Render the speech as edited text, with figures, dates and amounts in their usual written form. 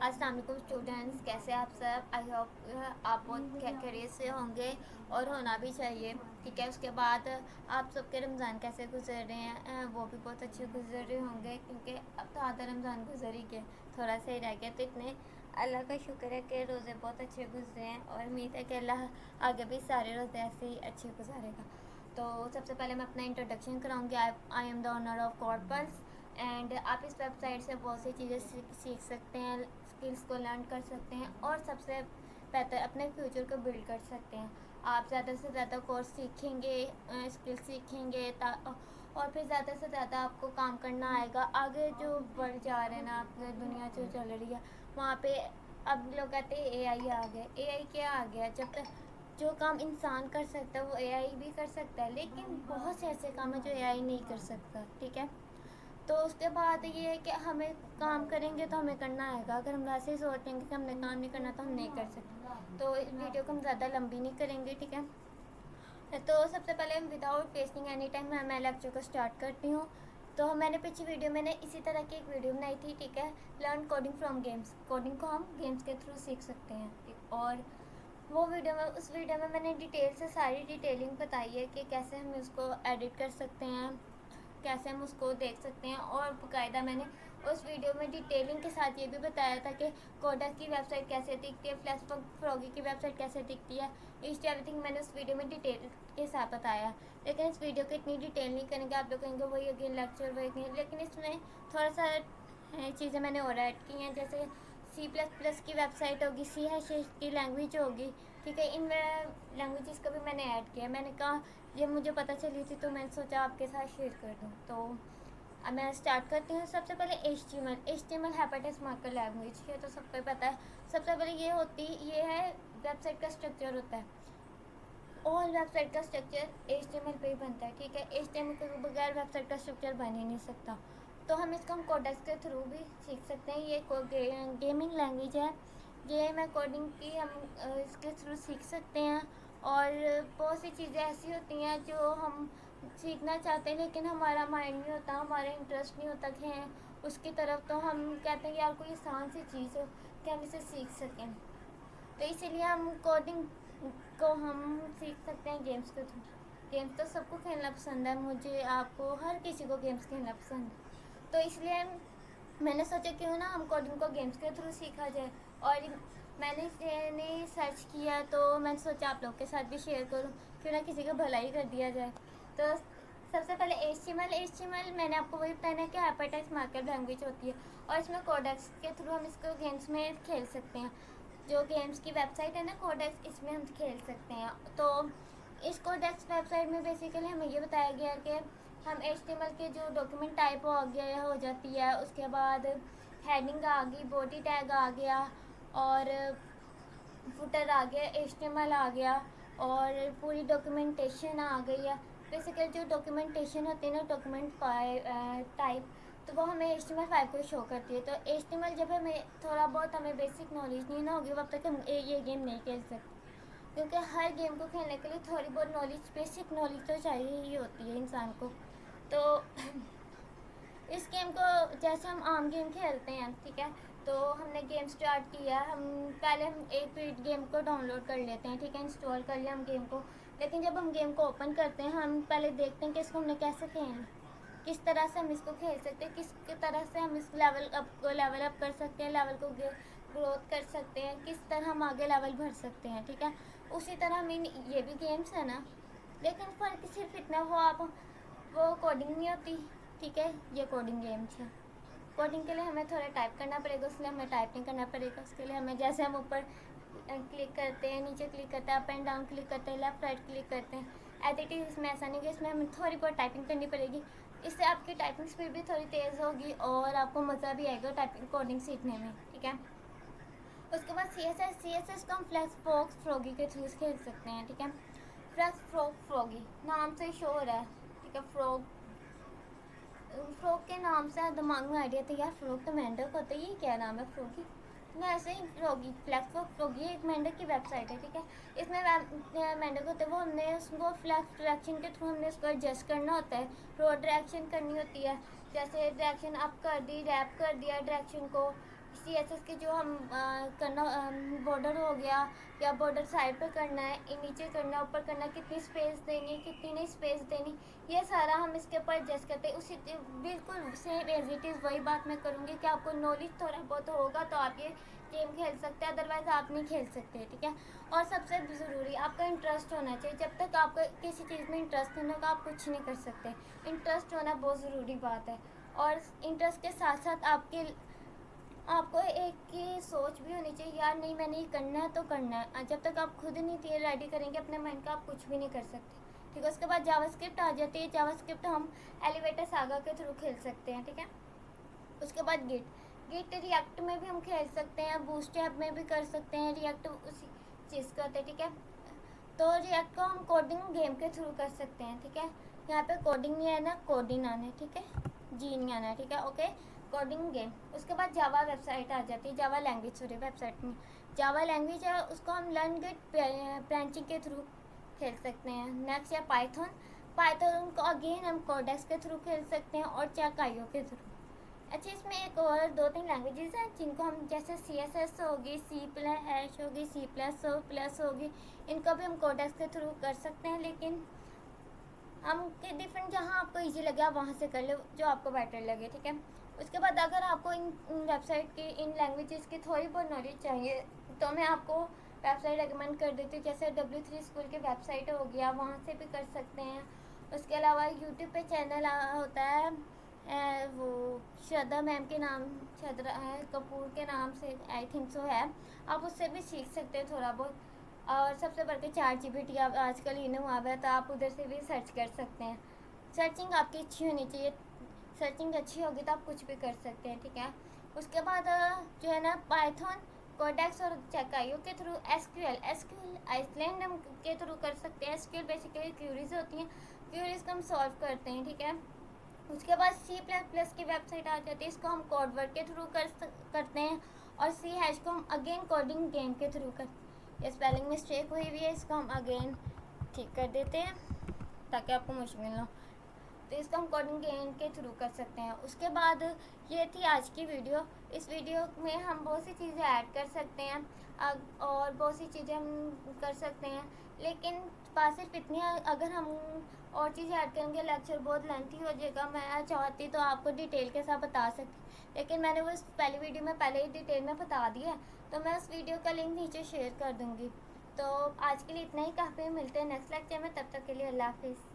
अस्सलाम वालेकुम स्टूडेंट्स, कैसे आप सब। आई होप आप बहुत खैरियत से होंगे और होना भी चाहिए। ठीक है, उसके बाद आप सबके रमज़ान कैसे गुजर रहे हैं, वो भी बहुत अच्छे गुजर रहे होंगे, क्योंकि अब तो आधा रमज़ान गुजर ही गया, थोड़ा सा ही रह गया। तो इतने अल्लाह का शुक्र है कि रोज़े बहुत अच्छे गुजरे हैं और उम्मीद है कि अल्लाह आगे भी सारे रोज़े ऐसे ही अच्छे गुजारेगा। तो सबसे पहले मैं अपना इंट्रोडक्शन कराऊंगी। I am the owner of Corpals and आप इस वेबसाइट से बहुत सी चीज़ें सीख सकते हैं, स्किल्स को लर्न कर सकते हैं और सबसे बेहतर अपने फ्यूचर को बिल्ड कर सकते हैं। आप ज़्यादा से ज़्यादा कोर्स सीखेंगे, स्किल्स सीखेंगे और फिर ज़्यादा से ज़्यादा आपको काम करना आएगा। आगे जो बढ़ जा रहे हैं ना, आप दुनिया जो चल रही है वहाँ पे अब लोग कहते हैं एआई आ गया। एआई क्या आ गया? जब तक जो काम इंसान कर सकता है वो एआई भी कर सकता है, लेकिन बहुत से ऐसे काम है जो एआई नहीं कर सकता। ठीक है, तो उसके बाद ये है कि हमें काम करेंगे तो हमें करना आएगा। अगर हम वैसे ही सोचेंगे कि हमने काम नहीं करना तो हम नहीं कर सकते। तो इस वीडियो को हम ज़्यादा लंबी नहीं करेंगे। ठीक है, तो सबसे पहले हम विदाउट वेस्टिंग एनी टाइम मैं लेक्चर को स्टार्ट करती हूँ। तो मैंने पिछली वीडियो मैंने इसी तरह की एक वीडियो बनाई थी। ठीक है, learn coding from games, coding को हम गेम्स के थ्रू सीख सकते हैं। और वो वीडियो में उस वीडियो में मैंने डिटेल से सारी डिटेलिंग बताई है कि कैसे हम उसको एडिट कर सकते हैं, कैसे हम उसको देख सकते हैं। और बाकायदा मैंने उस वीडियो में डिटेलिंग के साथ ये भी बताया था कि कोडक की वेबसाइट कैसे दिखती है, फ्लैश फ्रॉगी की वेबसाइट कैसे दिखती है। ईच एवरीथिंग मैंने उस वीडियो में डिटेल के साथ बताया। लेकिन इस वीडियो को इतनी डिटेल नहीं करेंगे, आप लोग कहेंगे वही अगेन लेक्चर वही, लेकिन इसमें थोड़ा सा चीज़ें मैंने और ऐड की हैं। जैसे C++ की वेबसाइट होगी, C# की लैंग्वेज होगी। ठीक है, इन लैंग्वेजेस को भी मैंने ऐड किया। मैंने कहा ये मुझे पता चली थी तो मैंने सोचा आपके साथ शेयर कर दूँ। तो अब मैं स्टार्ट करती हूँ। सबसे पहले HTML हाइपरटेक्स्ट मार्कअप लैंग्वेज, ये तो सबको पता है। सबसे पहले ये है वेबसाइट का स्ट्रक्चर होता है। और वेबसाइट का स्ट्रक्चर HTML पे ही बनता है। ठीक है, HTML के बगैर वेबसाइट का स्ट्रक्चर बन ही नहीं सकता। तो हम इसको कोडेक्स के थ्रू भी सीख सकते हैं। ये गेमिंग लैंग्वेज है, ये मैं कोडिंग की हम इसके थ्रू सीख सकते हैं। और बहुत सी चीज़ें ऐसी होती हैं जो हम सीखना चाहते हैं लेकिन हमारा माइंड नहीं होता, हमारा इंटरेस्ट नहीं होता कि उसकी तरफ। तो हम कहते हैं यार कोई आसान सी चीज़ हो कि हम इसे सीख सकें। तो इसीलिए हम कोडिंग को हम सीख सकते हैं गेम्स के थ्रू। गेम्स तो सबको खेलना पसंद है, मुझे, आपको, हर किसी को गेम्स खेलना पसंद है। तो इसलिए मैंने सोचा क्यों ना हम कोडिंग को गेम्स के थ्रू सीखा जाए। और मैंने सर्च किया तो मैंने सोचा आप लोग के साथ भी शेयर करूँ, क्यों ना किसी का भलाई कर दिया जाए। तो सबसे पहले HTML मैंने आपको वही बताया कि हाइपरटेक्स्ट मार्कअप लैंग्वेज होती है और इसमें कोडेक्स के थ्रू हम इसको गेम्स में खेल सकते हैं। जो गेम्स की वेबसाइट है ना कोडेक्स, इसमें हम खेल सकते हैं। तो इस कोडेक्स वेबसाइट में बेसिकली हमें ये बताया गया कि हम HTML के जो डॉक्यूमेंट टाइप हो जाती है, उसके बाद हेडिंग आ गई, बॉडी टैग आ गया और फुटर आ गया, HTML आ गया और पूरी डॉक्यूमेंटेशन आ गई है। बेसिकली जो डॉक्यूमेंटेशन होती है ना, डॉक्यूमेंट टाइप, तो वो हमें HTML5 को शो करती है। तो HTML जब हमें थोड़ा बहुत हमें बेसिक नॉलेज नहीं ना होगी तब तक हम ये गेम नहीं खेल सकते, क्योंकि हर गेम को खेलने के लिए थोड़ी बहुत नॉलेज, बेसिक नॉलेज तो चाहिए ही होती है इंसान को। तो इस गेम को जैसे हम आम गेम खेलते हैं, ठीक है, तो हमने गेम स्टार्ट किया, हम पहले हम एक गेम को डाउनलोड कर लेते हैं। ठीक है, इंस्टॉल कर लिया हम गेम को। लेकिन जब हम गेम को ओपन करते हैं हम पहले देखते हैं कि इसको हमने कैसे खेलना, किस तरह से हम इसको खेल सकते हैं, किस तरह से हम इस लेवल अप कर सकते हैं, लेवल को ग्रोथ कर सकते हैं, किस तरह हम आगे लेवल भर सकते हैं। ठीक है, उसी तरह हमें ये भी गेम्स है ना, लेकिन फ़र्क सिर्फ इतना, वो कोडिंग नहीं होती। ठीक है, ये कोडिंग गेम्स है। कोडिंग के लिए हमें थोड़ा टाइप करना पड़ेगा, उसके लिए हमें टाइप नहीं करना पड़ेगा। उसके लिए हमें जैसे हम ऊपर क्लिक करते हैं, नीचे क्लिक करते हैं, अप एंड डाउन क्लिक करते हैं, लेफ्ट राइट क्लिक करते हैं, एडिटिंग इसमें ऐसा नहीं कि इसमें हमें थोड़ी बहुत टाइपिंग करनी पड़ेगी। इससे आपकी टाइपिंग स्पीड भी थोड़ी तेज़ होगी और आपको मज़ा भी आएगा टाइपिंग कोडिंग सीखने में। ठीक है, उसके बाद सी एस एस को हम फ्लैक्स फ्रॉक्स फ्रॉगी के थ्रू खेल सकते हैं। ठीक है, फ्लैक्स फ्रॉगी नाम से शो हो रहा है। ठीक है, फ्रॉग के नाम से दिमाग में आइडिया था यार फ्रॉग तो मेंढक होता है, ये क्या नाम है फ्रॉगी। ना ऐसे ही फ्रॉगी, फ्लैक्स फ्रॉगी एक मेंढक की वेबसाइट है। ठीक है, इसमें मेंढक होते हैं, वो हमने उसको फ्लैक्स डायरेक्शन के थ्रू हमने उसको एडजस्ट करना होता है, रोड डायरेक्शन करनी होती है। जैसे डायरेक्शन अप कर दी, रैप कर दिया डायरेक्शन को, CSS के जो हम करना बॉर्डर हो गया या बॉर्डर साइड पर करना है, नीचे करना है, ऊपर करना है, कितनी स्पेस देनी, कितनी नहीं स्पेस देनी, ये सारा हम इसके ऊपर एडजस्ट करते हैं। उसी बिल्कुल सेम एज इट इज़ वही बात मैं करूँगी कि आपको नॉलेज थोड़ा बहुत होगा तो आप ये गेम खेल सकते हैं, अदरवाइज़ आप नहीं खेल सकते, ठीक है। और सबसे ज़रूरी आपका इंटरेस्ट होना चाहिए। जब तक आपका किसी चीज़ में इंटरेस्ट नहीं होगा आप कुछ नहीं कर सकते। इंटरेस्ट होना बहुत ज़रूरी बात है। और इंटरेस्ट के साथ साथ आपको एक की सोच भी होनी चाहिए, यार नहीं मैंने ये करना है तो करना है। जब तक आप खुद नहीं रेडी करेंगे अपने माइंड का आप कुछ भी नहीं कर सकते, ठीक है। उसके बाद जावास्क्रिप्ट आ जाती है। जावास्क्रिप्ट हम एलिवेटर सागा के थ्रू खेल सकते हैं, ठीक है। उसके बाद गिट रिएक्ट में भी हम खेल सकते हैं, बूटस्ट्रैप में भी कर सकते हैं। रिएक्ट उसी चीज़ का होता है, ठीक है। तो रिएक्ट को हम कोडिंग गेम के थ्रू कर सकते हैं, ठीक है। यहाँ पे कोडिंग नहीं आना, कोडिंग आना है, ठीक है। जी नहीं आना है, ठीक है, ओके। Coding game. उसके बाद जावा वेबसाइट आ जाती है, जावा लैंग्वेज, सॉरी वेबसाइट में जावा लैंग्वेज है, उसको हम लर्न गिट ब्रांचिंग के थ्रू खेल सकते हैं। नेक्स्ट है पाइथन। पाइथन को अगेन हम कोडेक्स के थ्रू खेल सकते हैं और चैक.io के थ्रू। अच्छा, इसमें एक और 2-3 लैंग्वेजेस हैं जिनको हम, जैसे CSS होगी, C+ होगी, C++ होगी, इनको भी हम कोडेक्स के थ्रू कर सकते हैं। लेकिन हम डिफरेंट जहाँ आपको इजी लगे आप वहाँ से कर लो जो आपको बेटर लगे, ठीक है। उसके बाद अगर आपको इन वेबसाइट की, इन लैंग्वेजेस की थोड़ी बहुत नॉलेज चाहिए तो मैं आपको वेबसाइट रेकमेंड कर देती हूँ। जैसे W3 स्कूल की वेबसाइट हो गया, वहाँ से भी कर सकते हैं। उसके अलावा यूट्यूब पे चैनल होता है, वो श्रद्धा मैम के नाम, श्रद्धा कपूर के नाम से आई थिंक सो है, आप उससे भी सीख सकते हैं थोड़ा बहुत। और सबसे बढ़ के ChatGPT अब आजकल इन्हें हुआ है तो आप उधर से भी सर्च कर सकते हैं। सर्चिंग आपकी अच्छी होनी चाहिए, सर्चिंग अच्छी होगी तो आप कुछ भी कर सकते हैं, ठीक है। उसके बाद जो है ना पाइथन, कोडेक्स और चैक.io के थ्रू एसक्यूएल आइसलैंड हम के थ्रू कर सकते हैं। एसक्यूएल बेसिकली क्यूरीज होती हैं, क्यूरीज को हम सॉल्व करते हैं, ठीक है। उसके बाद C++ की वेबसाइट आ जाती है, इसको हम कोड वर्ड के थ्रू करते हैं। और C# को हम अगेन कोडिंग गेम के थ्रू करते हैं। ये स्पेलिंग मिस्टेक हुई हुई है, इसको हम अगेन ठीक कर देते हैं ताकि आपको मुश्किल ना हो। तो इसको हम कोडिंग गेम के थ्रू कर सकते हैं। उसके बाद ये थी आज की वीडियो। इस वीडियो में हम बहुत सी चीज़ें ऐड कर सकते हैं और बहुत सी चीज़ें हम कर सकते हैं, लेकिन बात सिर्फ इतनी है, अगर हम और चीज़ें ऐड करेंगे लेक्चर बहुत लेंथी हो जाएगा। मैं चाहती तो आपको डिटेल के साथ बता सकती, लेकिन मैंने वो पहली वीडियो में पहले ही डिटेल में बता दिया है, तो मैं उस वीडियो का लिंक नीचे शेयर कर दूँगी। तो आज के लिए इतना ही काफ़ी, मिलते हैं नेक्स्ट लेक्चर में, तब तक के लिए अल्लाह हाफिज़।